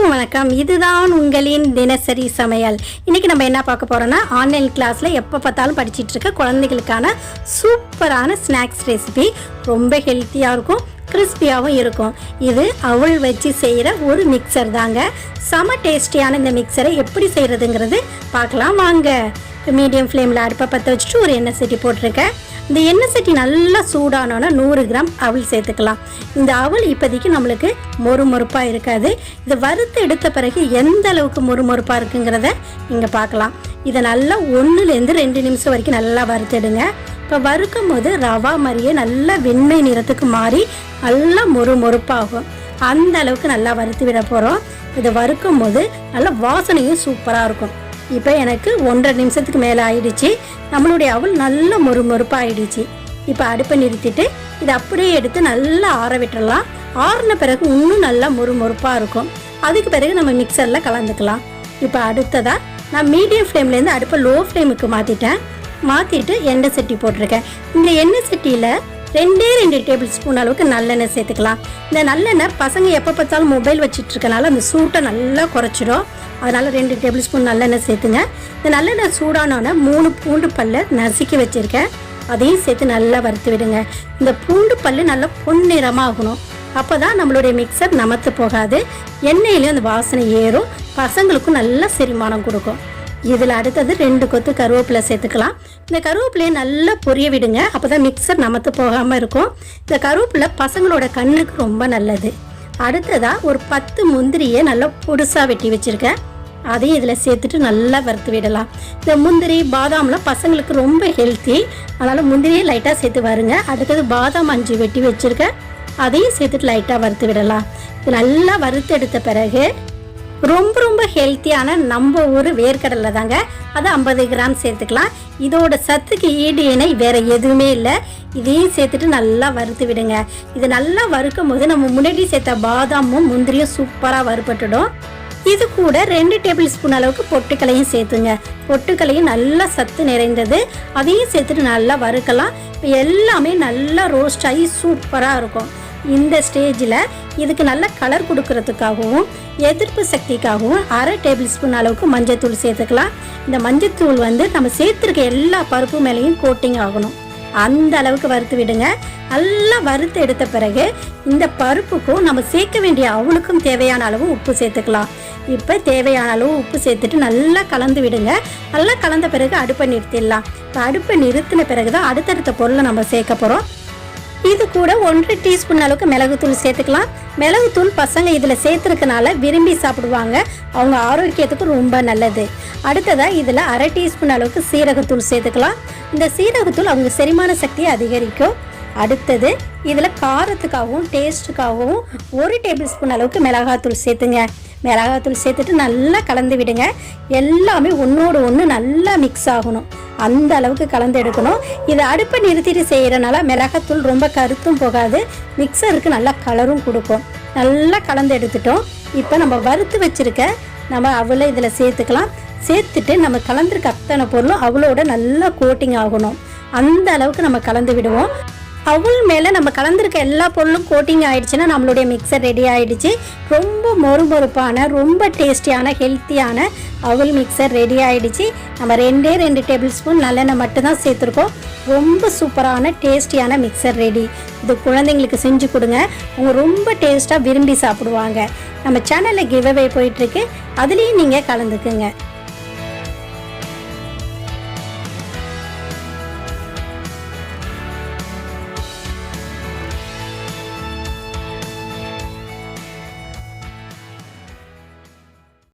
அனைவருக்கும் வணக்கம். இதுதான் உங்களின் தினசரி சமையல். இன்றைக்கி நம்ம என்ன பார்க்க போகிறோன்னா, ஆன்லைன் கிளாஸில் எப்போ பார்த்தாலும் படிச்சுட்டு இருக்க குழந்தைகளுக்கான சூப்பரான ஸ்நாக்ஸ் ரெசிபி. ரொம்ப ஹெல்த்தியாக இருக்கும், கிறிஸ்பியாகவும் இருக்கும். இது அவல் வச்சு செய்கிற ஒரு மிக்சர் தாங்க. செம டேஸ்டியான இந்த மிக்சரை எப்படி செய்கிறதுங்கிறது பார்க்கலாம் வாங்க. மீடியம் ஃப்ளேமில் அடுப்பை பற்ற வச்சுட்டு ஒரு எண்ணெய் சட்டி போட்டிருக்கேன். இந்த எண்ணெய் சட்டி நல்லா சூடானோன்னா 100 கிராம் அவல் சேர்த்துக்கலாம். இந்த அவல் இப்போதைக்கு நம்மளுக்கு மொறுமொறுப்பாக இருக்காது. இதை வறுத்து எடுத்த பிறகு எந்த அளவுக்கு மொறுமொறுப்பாக இருக்குங்கிறத இங்கே பார்க்கலாம். இதை நல்லா 1லேருந்து 2 நிமிஷம் வரைக்கும் நல்லா வறுத்துடுங்க. இப்போ வறுக்கும் போது ரவா மாதிரியே நல்லா வெண்மை நிறத்துக்கு மாறி நல்லா மொறுமொறுப்பாகும். அந்த அளவுக்கு நல்லா வறுத்து விட போகிறோம். இதை வறுக்கும் போது நல்லா வாசனையும் சூப்பராக இருக்கும். இப்போ எனக்கு 1.5 நிமிஷத்துக்கு மேலே ஆயிடுச்சு. நம்மளுடைய அவல் நல்ல மொறுமொறுப்பாக ஆயிடுச்சு. இப்போ அடுப்பை நிறுத்திட்டு இதை அப்படியே எடுத்து நல்லா ஆற விட்டுறலாம். ஆறின பிறகு இன்னும் நல்லா மொறுமொறுப்பாக இருக்கும். அதுக்கு பிறகு நம்ம மிக்சரில் கலந்துக்கலாம். இப்போ அடுத்ததாக நான் மீடியம் ஃப்ளேம்லேருந்து அடுப்பை லோ ஃப்ளேமுக்கு மாற்றிட்டு எண்ணெய் சட்டி போட்டிருக்கேன். இந்த எண்ணெய் சட்டியில் 2 டேபிள் ஸ்பூன் அளவுக்கு நல்லெண்ணெய் சேர்த்துக்கலாம். இந்த நல்லெண்ணெய் பசங்க எப்போ பார்த்தாலும் மொபைல் வச்சுட்டு இருக்கனால அந்த சூட்டை நல்லா குறைச்சிடும். அதனால் 2 டேபிள் ஸ்பூன் நல்லெண்ணெய் சேர்த்துங்க. இந்த நல்லெண்ணெய் சூடானோன்னே 3 பூண்டு பல்லை நசுக்கி வச்சுருக்கேன். அதையும் சேர்த்து நல்லா வறுத்து விடுங்க. இந்த பூண்டு பல் நல்லா பொன்னிறமாக ஆகணும். அப்போ தான் நம்மளுடைய மிக்சர் நமத்து போகாது. எண்ணெயிலையும் அந்த வாசனை ஏறும். பசங்களுக்கும் நல்ல செரிமானம் கொடுக்கும். இதில் அடுத்தது 2 கொத்து கருவேப்பிலை சேர்த்துக்கலாம். இந்த கருவேப்பிலையை நல்லா பொரிய விடுங்க. அப்போ தான் மிக்சர் நமத்து போகாமல் இருக்கும். இந்த கருவேப்பிலை பசங்களோட கண்ணுக்கு ரொம்ப நல்லது. அடுத்ததாக ஒரு 10 முந்திரியை நல்லா பொடுசாக வெட்டி வச்சுருக்கேன். அதையும் இதில் சேர்த்துட்டு நல்லா வறுத்து விடலாம். இந்த முந்திரி பாதாம்லாம் பசங்களுக்கு ரொம்ப ஹெல்த்தி. அதனால் முந்திரியை லைட்டாக சேர்த்து வருங்க. அடுத்தது பாதாம் 5 வெட்டி வச்சுருக்கேன். அதையும் சேர்த்துட்டு லைட்டாக வறுத்து விடலாம். இது நல்லா வறுத்து எடுத்த பிறகு ரொம்ப ஹெல்த்தியான நம்ம ஊர் வேர்க்கடலை தாங்க. அது 50 கிராம் சேர்த்துக்கலாம். இதோட சத்துக்கு ஈடு இணை வேறு எதுவுமே இல்லை. இதையும் சேர்த்துட்டு நல்லா வறுத்து விடுங்க. இது நல்லா வறுக்கும் போது நம்ம முன்னாடி சேர்த்த பாதாமும் முந்திரியும் சூப்பராக வறுபட்டுடும். இது கூட 2 டேபிள் ஸ்பூன் அளவுக்கு பொட்டுக்களையும் சேர்த்துங்க. பொட்டுக்களையும் நல்லா சத்து நிறைந்தது. அதையும் சேர்த்துட்டு நல்லா வறுக்கலாம். எல்லாமே நல்லா ரோஸ்ட் ஆகி சூப்பராக இருக்கும். இந்த ஸ்டேஜில் இதுக்கு நல்ல கலர் கொடுக்கறதுக்காகவும் எதிர்ப்பு சக்திக்காகவும் 1/2 டேபிள் ஸ்பூன் அளவுக்கு மஞ்சத்தூள் சேர்த்துக்கலாம். இந்த மஞ்சத்தூள் நம்ம சேர்த்துருக்க எல்லா பருப்பு மேலேயும் கோட்டிங் ஆகணும். அந்த அளவுக்கு வறுத்து விடுங்க. நல்லா வறுத்து எடுத்த பிறகு இந்த பருப்புக்கும் நம்ம சேர்க்க வேண்டிய அவளுக்கும் தேவையான அளவு உப்பு சேர்த்துக்கலாம். இப்போ தேவையான அளவு உப்பு சேர்த்துட்டு நல்லா கலந்து விடுங்க. நல்லா கலந்த பிறகு அடுப்பை நிறுத்திடலாம். இப்போ அடுப்பை நிறுத்தின பிறகு தான் அடுத்தடுத்த பொருளை நம்ம சேர்க்க போகிறோம். இது கூட 1 டீஸ்பூன் அளவுக்கு மிளகுத்தூள் சேர்த்துக்கலாம். மிளகுத்தூள் பசங்க இதில் சேர்த்துருக்கனால விரும்பி சாப்பிடுவாங்க. அவங்க ஆரோக்கியத்துக்கு ரொம்ப நல்லது. அடுத்ததாக இதில் 1/2 டீஸ்பூன் அளவுக்கு சீரகத்தூள் சேர்த்துக்கலாம். இந்த சீரகத்தூள் அவங்க செரிமான சக்தியை அதிகரிக்கும். அடுத்தது இதில் காரத்துக்காகவும் டேஸ்ட்டுக்காகவும் 1 டேபிள் ஸ்பூன் அளவுக்கு மிளகாத்தூள் சேர்த்துங்க. மிளகாத்தூள் சேர்த்துட்டு நல்லா கலந்து விடுங்க. எல்லாமே ஒன்றோடு ஒன்று நல்லா மிக்ஸ் ஆகணும். அந்த அளவுக்கு கலந்து எடுக்கணும். இதை அடுப்பை நிறுத்திட்டு செய்கிறனால மிளகாத்தூள் ரொம்ப கருத்தும் போகாது. மிக்சருக்கு நல்லா கலரும் கொடுக்கும். நல்லா கலந்து எடுத்துட்டோம். இப்போ நம்ம வறுத்து வச்சுருக்க நம்ம அவளை இதில் சேர்த்துக்கலாம். சேர்த்துட்டு நம்ம கலந்துருக்க அத்தனை பொருளும் அவளோட நல்லா கோட்டிங் ஆகணும். அந்த அளவுக்கு நம்ம கலந்து விடுவோம். அவள் மேலே நம்ம கலந்துருக்க எல்லா பொருளும் கோட்டிங் ஆகிடுச்சுன்னா நம்மளுடைய மிக்சர் ரெடி ஆகிடுச்சு. ரொம்ப மொறுமொறுப்பான ரொம்ப டேஸ்டியான ஹெல்த்தியான அவல் மிக்சர் ரெடி ஆகிடுச்சு. நம்ம 2 டேபிள் ஸ்பூன் நல்லெண்ணெய் மட்டும்தான் சேர்த்துருக்கோம். ரொம்ப சூப்பரான டேஸ்டியான மிக்சர் ரெடி. இது குழந்தைங்களுக்கு செஞ்சு கொடுங்க. அவங்க ரொம்ப டேஸ்ட்டாக விரும்பி சாப்பிடுவாங்க. நம்ம சேனலில் கிவ் அவே போயிட்டுருக்கு. அதுலேயும் நீங்கள் கலந்துக்குங்க.